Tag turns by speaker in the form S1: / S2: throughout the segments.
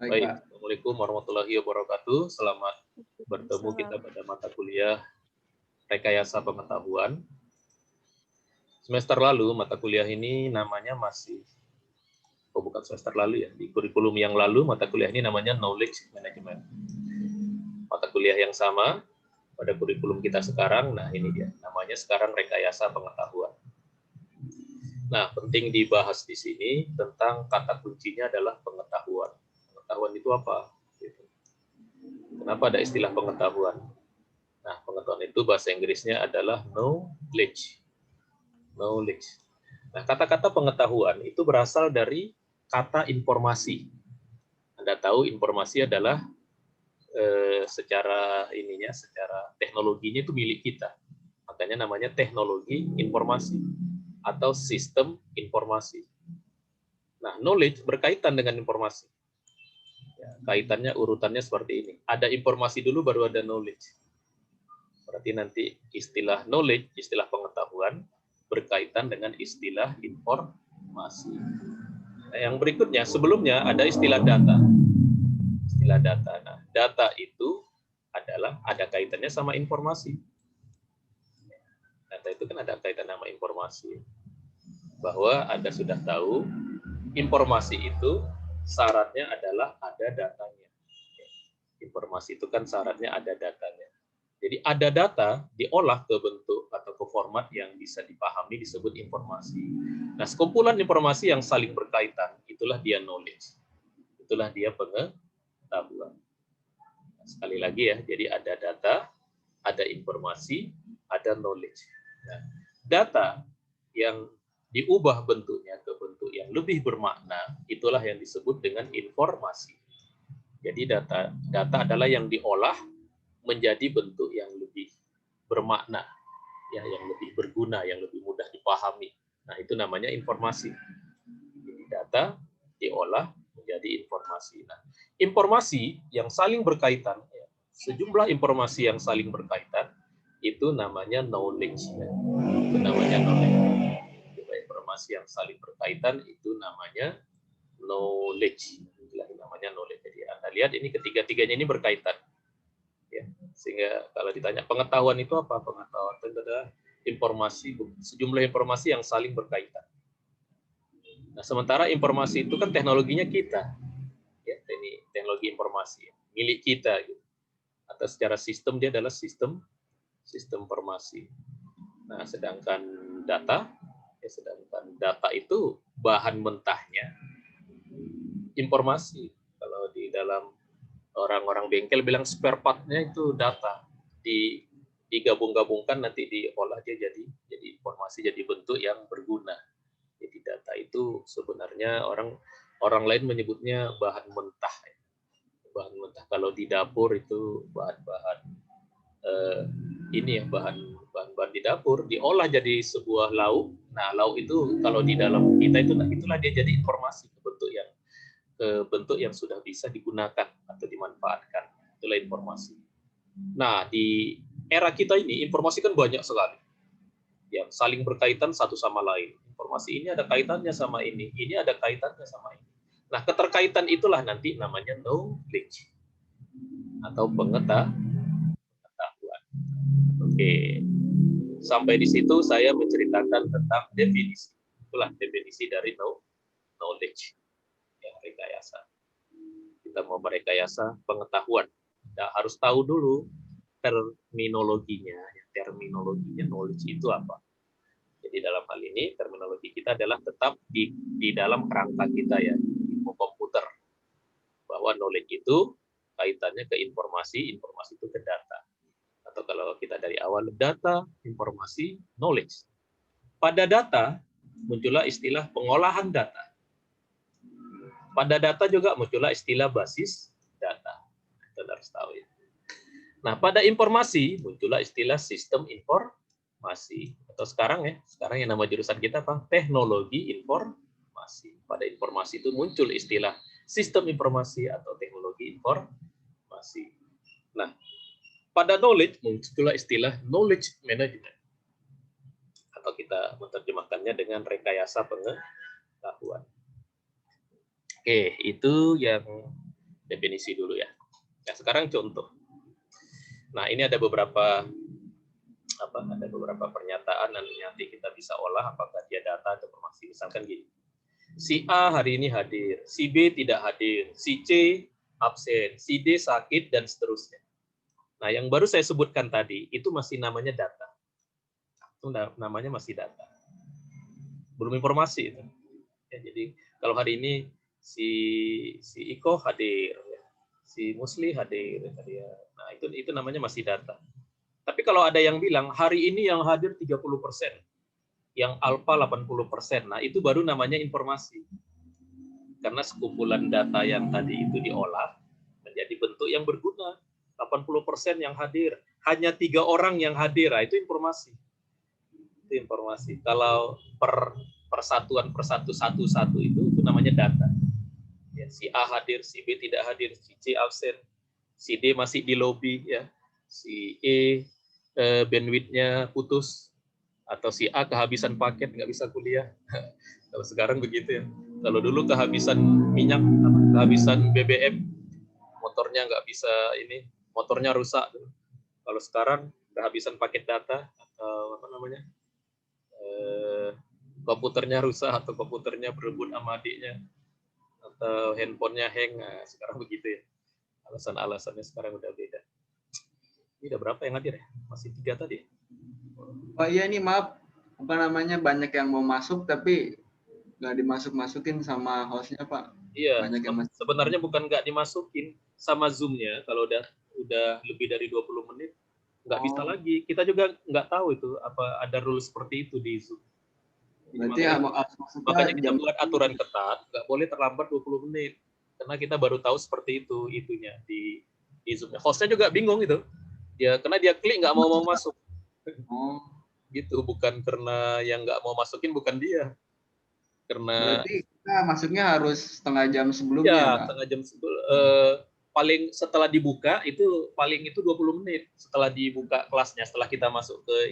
S1: Baik,
S2: Baik,
S1: Pak.
S2: Assalamualaikum warahmatullahi wabarakatuh. Selamat bertemu kita
S3: Salam.
S2: pada mata kuliah Rekayasa Pengetahuan. Semester lalu, mata kuliah ini namanya bukan semester lalu ya, di kurikulum yang lalu, mata kuliah ini namanya Knowledge Management. Mata kuliah yang sama pada kurikulum kita sekarang, nah ini dia, namanya sekarang Rekayasa Pengetahuan. Nah, penting dibahas di sini tentang kata kuncinya adalah pengetahuan. Pengetahuan itu apa? Kenapa ada istilah pengetahuan? Nah, pengetahuan itu bahasa Inggrisnya adalah knowledge. Knowledge. Nah, kata-kata pengetahuan itu berasal dari kata informasi. Anda tahu informasi adalah secara teknologinya itu milik kita. Makanya namanya teknologi informasi atau sistem informasi. Nah, knowledge berkaitan dengan informasi. Ya, kaitannya urutannya seperti ini. Ada informasi dulu baru ada knowledge. Berarti nanti istilah knowledge, istilah pengetahuan berkaitan dengan istilah informasi. Nah, yang berikutnya, sebelumnya ada istilah data. Istilah data. Nah, data itu ada kaitannya sama informasi. Data itu kan ada kaitan sama informasi. Bahwa Anda sudah tahu, informasi itu syaratnya adalah ada datanya. Informasi itu kan syaratnya ada datanya. Jadi ada data diolah ke bentuk atau ke format yang bisa dipahami disebut informasi. Nah, sekumpulan informasi yang saling berkaitan, itulah dia knowledge. Itulah dia pengetahuan. Nah, sekali lagi ya, jadi ada data, ada informasi, ada knowledge. Nah, data yang diubah bentuknya ke bentuk yang lebih bermakna, itulah yang disebut dengan informasi. Jadi data adalah yang diolah menjadi bentuk yang lebih bermakna, ya, yang lebih berguna, yang lebih mudah dipahami. Nah, itu namanya informasi. Jadi data diolah menjadi informasi. Nah, informasi yang saling berkaitan, ya, sejumlah informasi yang saling berkaitan, itu namanya knowledge. Ya. Itu namanya knowledge. Informasi yang saling berkaitan itu namanya knowledge. Itulah namanya knowledge. Jadi Anda lihat ini ketiga-tiganya ini berkaitan. Ya, sehingga kalau ditanya pengetahuan itu apa? Pengetahuan itu adalah informasi, sejumlah informasi yang saling berkaitan. Nah, sementara informasi itu kan teknologinya kita, ya, teknologi informasi milik kita, gitu. Atau secara sistem dia adalah sistem informasi. Nah, sedangkan data itu bahan mentahnya informasi. Kalau di dalam orang-orang bengkel bilang spare part-nya itu data, digabung-gabungkan nanti diolah dia jadi informasi, jadi bentuk yang berguna. Jadi data itu sebenarnya orang lain menyebutnya bahan mentah. Bahan mentah kalau di dapur itu bahan-bahan bahan-bahan di dapur diolah jadi sebuah lauk. Nah, lauk itu kalau di dalam kita itulah dia jadi informasi ke bentuk yang sudah bisa digunakan atau dimanfaatkan. Itulah informasi. Nah, di era kita ini informasi kan banyak sekali yang saling berkaitan satu sama lain. Informasi ini ada kaitannya sama ini ada kaitannya sama ini. Nah, keterkaitan itulah nanti namanya knowledge atau pengetahuan. Oke, sampai di situ saya menceritakan tentang definisi. Itulah definisi dari knowledge, yang rekayasa. Kita mau merekayasa pengetahuan, kita harus tahu dulu terminologinya. Terminologinya knowledge itu apa? Jadi dalam hal ini terminologi kita adalah tetap di dalam kerangka kita, ya, ilmu komputer, bahwa knowledge itu kaitannya ke informasi, informasi itu ke data. Atau kalau kita dari awal, data, informasi, knowledge. Pada data muncullah istilah pengolahan data. Pada data juga muncullah istilah basis data. Kita harus tahu ya. Nah, pada informasi muncullah istilah sistem informasi. Atau sekarang yang nama jurusan kita apa? Teknologi informasi. Pada informasi itu muncul istilah sistem informasi atau teknologi informasi. Nah, pada knowledge muncullah istilah knowledge management. Atau kita menerjemahkannya dengan rekayasa pengetahuan. Oke, itu yang definisi dulu ya. Nah, sekarang contoh. Nah, ini ada beberapa pernyataan dan nanti kita bisa olah apakah dia data atau informasi. Misalkan gini. Si A hari ini hadir, si B tidak hadir, si C absen, si D sakit, dan seterusnya. Nah, yang baru saya sebutkan tadi, itu masih namanya data. Itu namanya masih data. Belum informasi itu. Ya, jadi, kalau hari ini si Iko hadir, si Musli hadir. Nah, itu namanya masih data. Tapi kalau ada yang bilang, hari ini yang hadir 30%, yang alfa 80%, nah itu baru namanya informasi. Karena sekumpulan data yang tadi itu diolah menjadi bentuk yang berguna. 80% yang hadir, hanya 3 orang yang hadir, nah, itu informasi. Itu informasi. Kalau persatuan satu itu namanya data. Ya, si A hadir, si B tidak hadir, si C absen, si D masih di lobi, ya, si E bandwidth-nya putus, atau si A kehabisan paket nggak bisa kuliah. Kalau sekarang begitu ya. Kalau dulu kehabisan minyak, kehabisan BBM, motornya nggak bisa ini, motornya rusak. Kalau sekarang kehabisan paket data atau komputernya rusak atau komputernya berebut sama adiknya atau handphonenya hang, nah, sekarang begitu ya. Alasan-alasannya sekarang udah beda. Ini udah berapa yang hadir ya? Masih 3 tadi.
S1: Oh iya, ini maaf, banyak yang mau masuk tapi nggak dimasuk-masukin sama hostnya, Pak.
S2: Iya,
S1: Banyak yang masuk.
S2: sebenarnya bukan nggak dimasukin sama Zoom-nya, kalau udah lebih dari 20 menit nggak bisa lagi. Kita juga nggak tahu itu apa ada rule seperti itu di Zoom.
S1: Berarti
S2: makanya kita buat aturan ketat, nggak boleh terlambat 20 menit. Karena kita baru tahu seperti itu itunya di Zoom. Hostnya juga bingung itu. Karena dia klik nggak mau masuk. Gitu, bukan karena yang nggak mau masukin bukan dia. Karena
S1: berarti kita masuknya harus setengah jam sebelumnya,
S2: ya,
S1: Pak?
S2: setengah jam sebelum. Paling setelah dibuka itu 20 menit setelah dibuka kelasnya, setelah kita masuk ke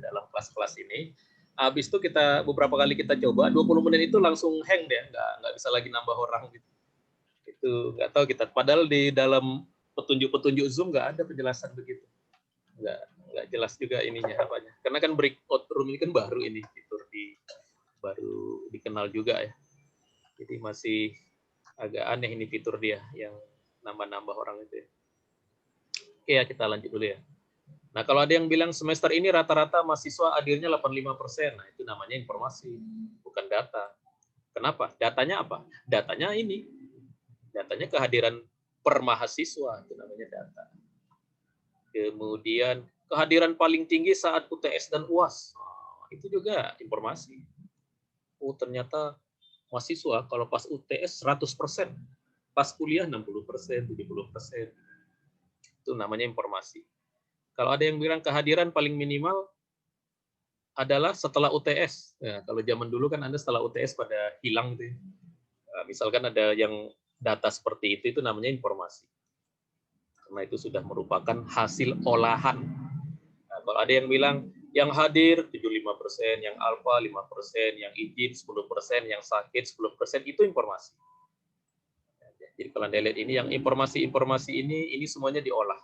S2: dalam kelas-kelas ini. Habis itu kita beberapa kali kita coba 20 menit itu langsung hang deh, nggak bisa lagi nambah orang gitu. Itu nggak tahu kita. Padahal di dalam petunjuk Zoom nggak ada penjelasan begitu. Nggak jelas juga ininya apanya. Karena kan breakout room ini kan baru ini fitur baru dikenal juga ya. Jadi masih agak aneh ini fitur dia yang nambah-nambah orang itu ya. Oke ya, kita lanjut dulu ya. Nah, kalau ada yang bilang semester ini rata-rata mahasiswa hadirnya 85%, nah itu namanya informasi, bukan data. Kenapa? Datanya apa? Datanya ini. Datanya kehadiran per mahasiswa, itu namanya data. Kemudian kehadiran paling tinggi saat UTS dan UAS. Nah, itu juga informasi. Oh, ternyata mahasiswa kalau pas UTS 100%, pas kuliah 60%, 70%. Itu namanya informasi. Kalau ada yang bilang kehadiran paling minimal adalah setelah UTS. Ya, kalau zaman dulu kan Anda setelah UTS pada hilang tuh. Nah, misalkan ada yang data seperti itu namanya informasi. Karena itu sudah merupakan hasil olahan. Nah, kalau ada yang bilang yang hadir 75%, yang alfa 5%, yang izin 10%, yang sakit 10%, itu informasi. Jadi kalau Anda lihat ini, yang informasi-informasi ini semuanya diolah.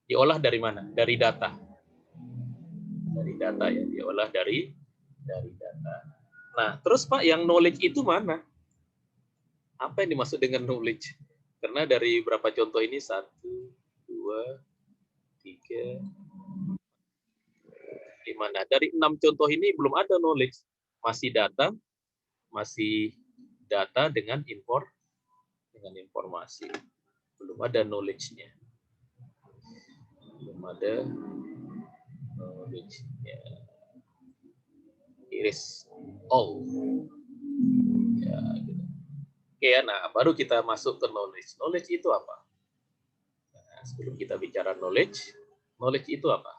S2: Diolah dari mana? Dari data. Dari data ya, diolah dari data. Nah, terus Pak, yang knowledge itu mana? Apa yang dimaksud dengan knowledge? Karena dari berapa contoh ini? 1, 2, 3, 5. Nah, dari 6 contoh ini belum ada knowledge. Masih data dengan informasi. Belum ada knowledge-nya. Belum ada knowledge-nya. Iris. Oh. Ya, gitu. Oke ya, nah baru kita masuk ke knowledge. Knowledge itu apa? Nah, sebelum kita bicara knowledge itu apa?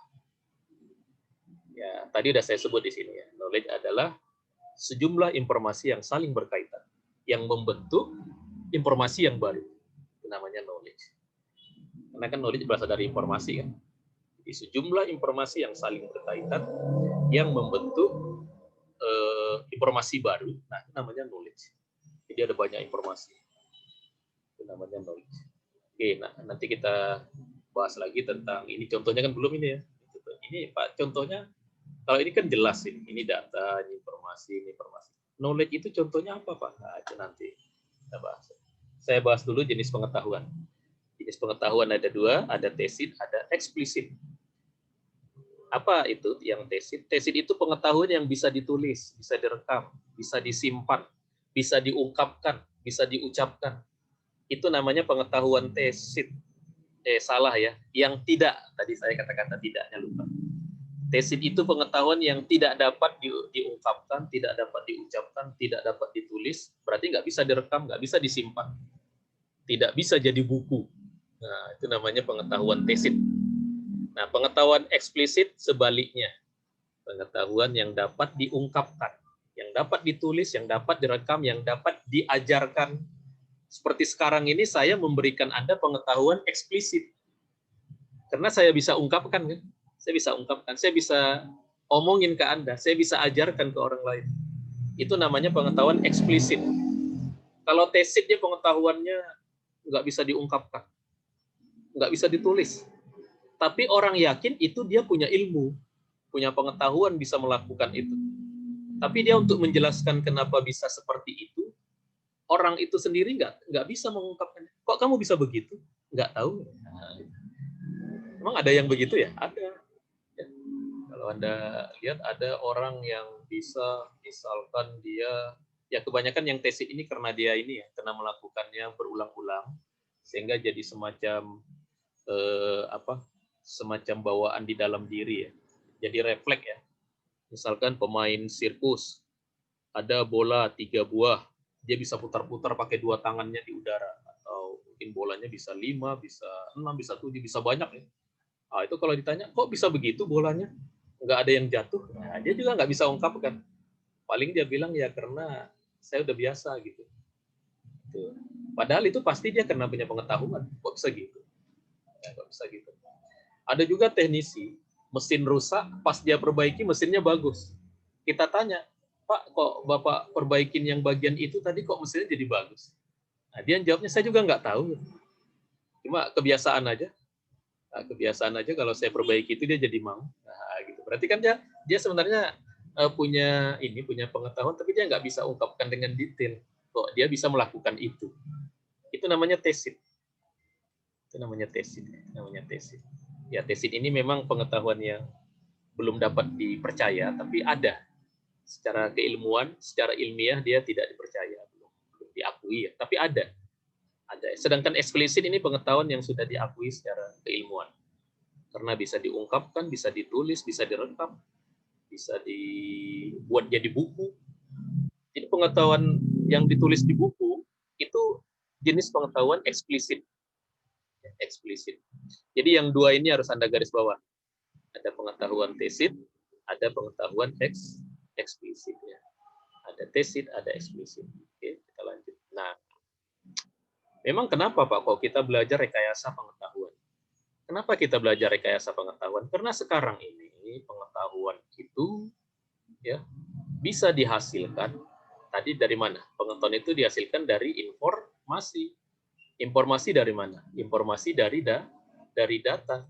S2: Ya, tadi udah saya sebut di sini ya. Knowledge adalah sejumlah informasi yang saling berkaitan, yang membentuk informasi yang baru. Itu namanya knowledge. Karena kan knowledge berasal dari informasi kan. Jadi sejumlah informasi yang saling berkaitan, yang membentuk informasi baru. Nah, itu namanya knowledge. Jadi ada banyak informasi. Itu namanya knowledge. Oke, nah nanti kita bahas lagi tentang ini. Contohnya kan belum ini ya. Ini Pak, contohnya kalau ini kan jelas ini data, ini informasi. Knowledge itu contohnya apa Pak? Nah, itu nanti kita bahas. Saya bahas dulu jenis pengetahuan. Jenis pengetahuan ada dua, ada tacit, ada eksplisit. Apa itu yang tacit? Tacit itu pengetahuan yang bisa ditulis, bisa direkam, bisa disimpan, bisa diungkapkan, bisa diucapkan. Itu namanya pengetahuan tacit. Salah ya. Yang tidak, tadi saya kata-kata tidaknya lupa. Tacit itu pengetahuan yang tidak dapat diungkapkan, tidak dapat diucapkan, tidak dapat ditulis, berarti nggak bisa direkam, nggak bisa disimpan. Tidak bisa jadi buku. Nah, itu namanya pengetahuan tacit. Nah, pengetahuan eksplisit sebaliknya. Pengetahuan yang dapat diungkapkan, yang dapat ditulis, yang dapat direkam, yang dapat diajarkan. Seperti sekarang ini saya memberikan Anda pengetahuan eksplisit. Karena saya bisa ungkapkan kan? Saya bisa ungkapkan, saya bisa omongin ke Anda, saya bisa ajarkan ke orang lain. Itu namanya pengetahuan eksplisit. Kalau tacitnya pengetahuannya nggak bisa diungkapkan, nggak bisa ditulis. Tapi orang yakin itu dia punya ilmu, punya pengetahuan bisa melakukan itu. Tapi dia untuk menjelaskan kenapa bisa seperti itu, orang itu sendiri nggak bisa mengungkapkannya. Kok kamu bisa begitu? Nggak tahu. Nah, emang ada yang begitu ya? Ada. Ya. Kalau Anda lihat ada orang yang bisa, misalkan dia, ya kebanyakan yang tacit ini karena dia ini ya, karena melakukannya berulang-ulang, sehingga jadi semacam semacam bawaan di dalam diri ya. Jadi refleks ya. Misalkan pemain sirkus, ada bola 3 buah, dia bisa putar-putar pakai 2 tangannya di udara, atau mungkin bolanya bisa 5, bisa 6, bisa 7, bisa banyak ya. Nah, itu kalau ditanya, kok bisa begitu bolanya? Nggak ada yang jatuh. Nah, dia juga nggak bisa ungkapkan. Paling dia bilang ya karena saya udah biasa gitu. Padahal itu pasti dia karena punya pengetahuan. Kok bisa gitu? Ya, kok bisa gitu. Ada juga teknisi, mesin rusak, pas dia perbaiki mesinnya bagus. Kita tanya, Pak, kok Bapak perbaikin yang bagian itu tadi kok mesinnya jadi bagus? Nah, dia jawabnya, saya juga nggak tahu. Cuma kebiasaan aja. Nah, kebiasaan aja kalau saya perbaiki itu dia jadi mau. Nah, gitu. Berarti kan dia sebenarnya punya pengetahuan, tapi dia nggak bisa ungkapkan dengan detail. Kok dia bisa melakukan itu? Itu namanya tacit. Itu namanya tacit. Ya, tacit ini memang pengetahuan yang belum dapat dipercaya, tapi ada. Secara keilmuan, secara ilmiah dia tidak dipercaya, belum diakui ya, tapi ada. Sedangkan eksplisit ini pengetahuan yang sudah diakui secara keilmuan. Karena bisa diungkapkan, bisa ditulis, bisa direkam, bisa dibuat jadi buku. Jadi pengetahuan yang ditulis di buku itu jenis pengetahuan eksplisit. Eksplisit. Jadi yang dua ini harus Anda garis bawah. Ada pengetahuan tacit, ada pengetahuan eksplisit ya. Ada tacit, ada eksplisit. Oke, kita lanjut. Nah, memang kenapa Pak kok kita belajar rekayasa pengetahuan? Kenapa kita belajar rekayasa pengetahuan? Karena sekarang ini pengetahuan itu ya bisa dihasilkan tadi dari mana? Pengetahuan itu dihasilkan dari informasi. Informasi dari mana? Informasi dari data.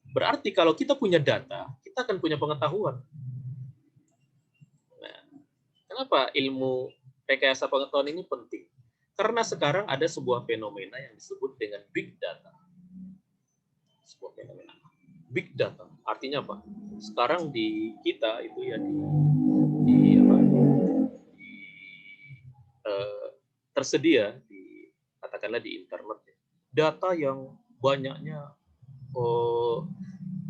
S2: Berarti kalau kita punya data, kita akan punya pengetahuan. Nah, kenapa ilmu rekayasa pengetahuan ini penting? Karena sekarang ada sebuah fenomena yang disebut dengan big data. Sebuah fenomena. Big data. Artinya apa? Sekarang di kita itu ya tersedia katakanlah di internet data yang banyaknya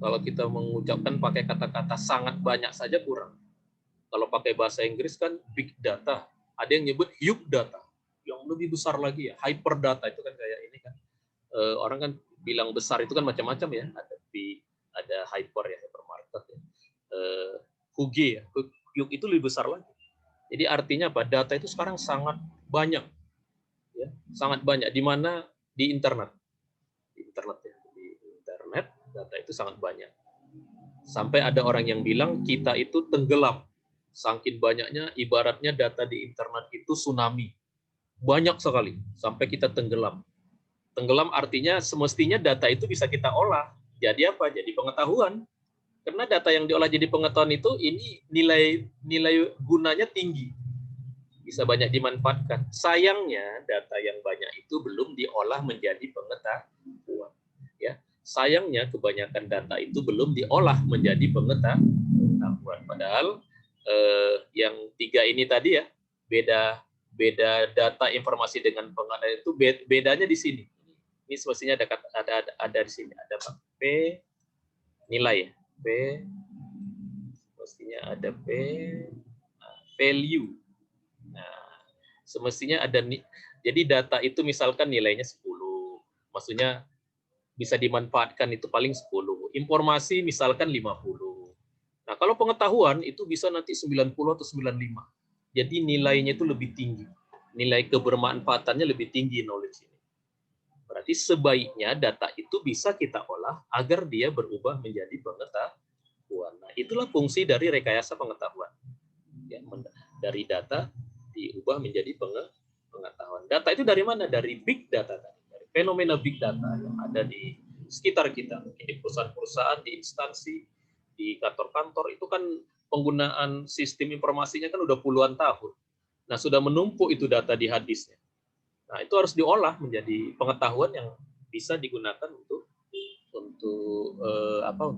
S2: kalau kita mengucapkan pakai kata-kata sangat banyak saja kurang. Kalau pakai bahasa Inggris kan big data, ada yang nyebut huge data, yang lebih besar lagi ya, hyper data itu kan kayak ini kan. Orang kan bilang besar itu kan macam-macam ya, ada hyper ya, hypermarket ya. Huge ya, huge itu lebih besar lagi. Jadi artinya apa? Data itu sekarang sangat banyak. Ya, sangat banyak di mana di internet. Di internet data itu sangat banyak. Sampai ada orang yang bilang kita itu tenggelam. Saking banyaknya, ibaratnya data di internet itu tsunami. Banyak sekali, sampai kita tenggelam. Tenggelam artinya semestinya data itu bisa kita olah. Jadi apa? Jadi pengetahuan. Karena data yang diolah jadi pengetahuan itu ini nilai gunanya tinggi. Bisa banyak dimanfaatkan. Sayangnya data yang banyak itu belum diolah menjadi pengetahuan. Ya, sayangnya kebanyakan data itu belum diolah menjadi pengetahuan. Padahal yang tiga ini tadi ya, beda data informasi dengan pengetahuan itu bedanya di sini. Ini semestinya ada di sini, ada P nilai ya, P semestinya ada P value. Nah, semestinya ada jadi data itu misalkan nilainya 10. Maksudnya bisa dimanfaatkan itu paling 10. Informasi misalkan 50. Nah, kalau pengetahuan itu bisa nanti 90 atau 95. Jadi nilainya itu lebih tinggi. Nilai kebermanfaatannya lebih tinggi knowledge ini. Berarti sebaiknya data itu bisa kita olah agar dia berubah menjadi pengetahuan. Nah, itulah fungsi dari rekayasa pengetahuan. Ya, dari data diubah menjadi pengetahuan. Data itu dari mana? Dari big data, dari fenomena big data yang ada di sekitar kita, di perusahaan-perusahaan, di instansi, di kantor-kantor. Itu kan penggunaan sistem informasinya kan udah puluhan tahun. Nah, sudah menumpuk itu data di hadisnya. Nah, itu harus diolah menjadi pengetahuan yang bisa digunakan untuk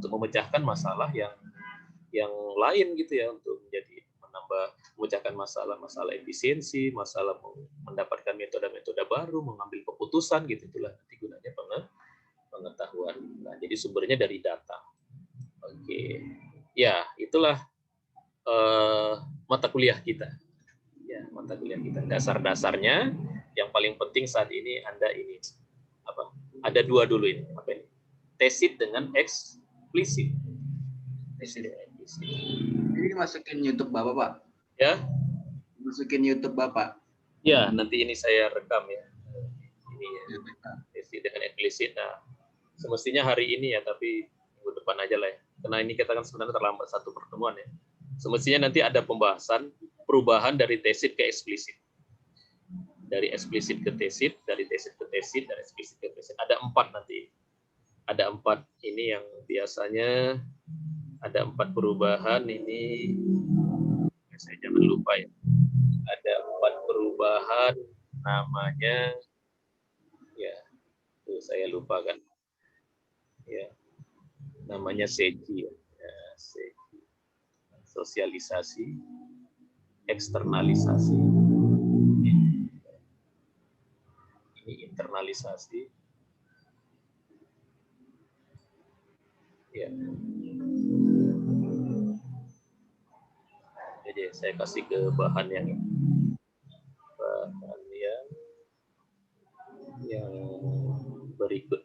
S2: memecahkan masalah yang lain gitu ya, untuk memecahkan masalah efisiensi, masalah mendapatkan metode-metode baru, mengambil keputusan gitu. Itulah nanti gunanya pengetahuan. Nah, jadi sumbernya dari data. Oke. Ya, itulah mata kuliah kita. Ya, mata kuliah kita. Dasar-dasarnya yang paling penting saat ini Anda ini apa? Ada dua dulu ini. Apa ini? Tesit dengan eksplisit. Tesit dengan eksplisit.
S1: Ini masukin YouTube Bapak, Pak.
S2: Ya.
S1: Masukin YouTube Bapak.
S2: Ya, nanti ini saya rekam ya. Ini ya. Tesit dengan eksplisit. Nah, semestinya hari ini ya, tapi minggu depan aja lah ya. Karena ini kita kan sebenarnya terlambat satu pertemuan ya. Semestinya nanti ada pembahasan perubahan dari tesit ke eksplisit. Dari eksplisit ke tesit, dari tesit ke tesit, dari eksplisit ke tesit. Ada 4 nanti. Ada 4 ini yang biasanya ada 4 perubahan ini. Saya jangan lupa ya. Ada 4 perubahan namanya ya. Tuh saya lupa kan. Ya. Namanya SEGI ya. Ya, SEGI. Sosialisasi, eksternalisasi. Ini internalisasi. Ya. Jadi saya kasih ke bahan yang berikutnya.